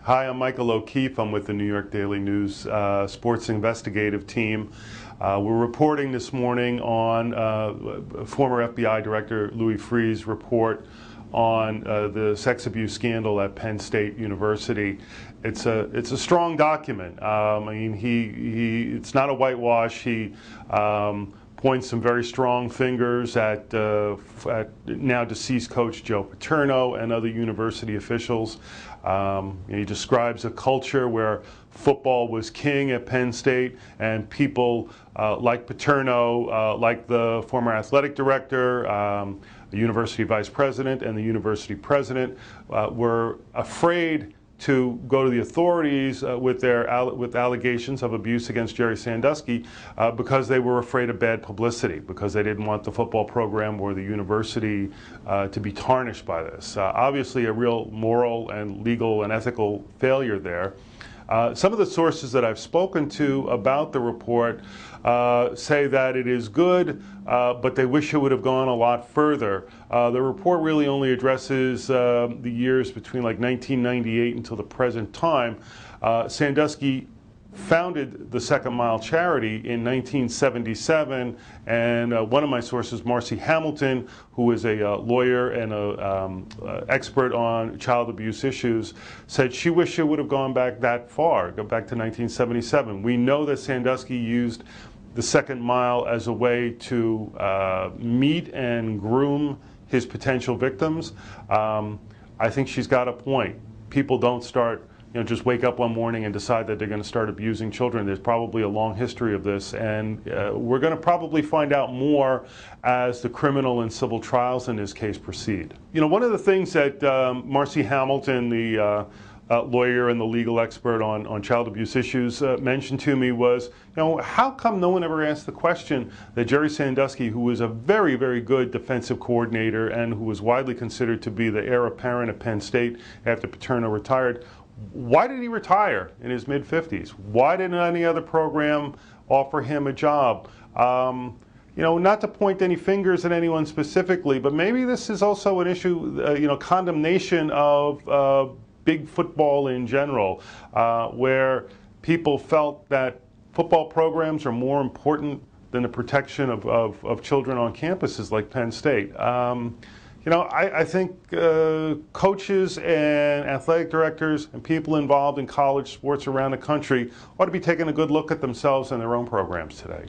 Hi, I'm Michael O'Keefe. I'm with the New York Daily News sports investigative team. We're reporting this morning on former FBI Director Louis Freeh's report on the sex abuse scandal at Penn State University. It's a strong document. I mean, it's not a whitewash. He points some very strong fingers at now deceased coach Joe Paterno and other university officials. He describes a culture where football was king at Penn State, and people like Paterno, like the former athletic director, the university vice president, and the university president, were afraid to go to the authorities with allegations of abuse against Jerry Sandusky because they were afraid of bad publicity, because they didn't want the football program or the university to be tarnished by this. Obviously a real moral and legal and ethical failure there. Some of the sources that I've spoken to about the report say that it is good, but they wish it would have gone a lot further. The report really only addresses the years between like 1998 until the present time. Sandusky founded the Second Mile charity in 1977, and one of my sources, Marcy Hamilton, who is a lawyer and an expert on child abuse issues, said she wished it would have gone back that far, go back to 1977. We know that Sandusky used the Second Mile as a way to meet and groom his potential victims. I think she's got a point. People don't start, just wake up one morning and decide that they're going to start abusing children. There's probably a long history of this, and we're going to probably find out more as the criminal and civil trials in this case proceed. One of the things that Marcy Hamilton, the lawyer and the legal expert on child abuse issues, mentioned to me was, how come no one ever asked the question that Jerry Sandusky, who was a very, very good defensive coordinator and who was widely considered to be the heir apparent at Penn State after Paterno retired, why did he retire in his mid-50s? Why didn't any other program offer him a job? Not to point any fingers at anyone specifically, but maybe this is also an issue, condemnation of big football in general, where people felt that football programs are more important than the protection of children on campuses like Penn State. I think coaches and athletic directors and people involved in college sports around the country ought to be taking a good look at themselves and their own programs today.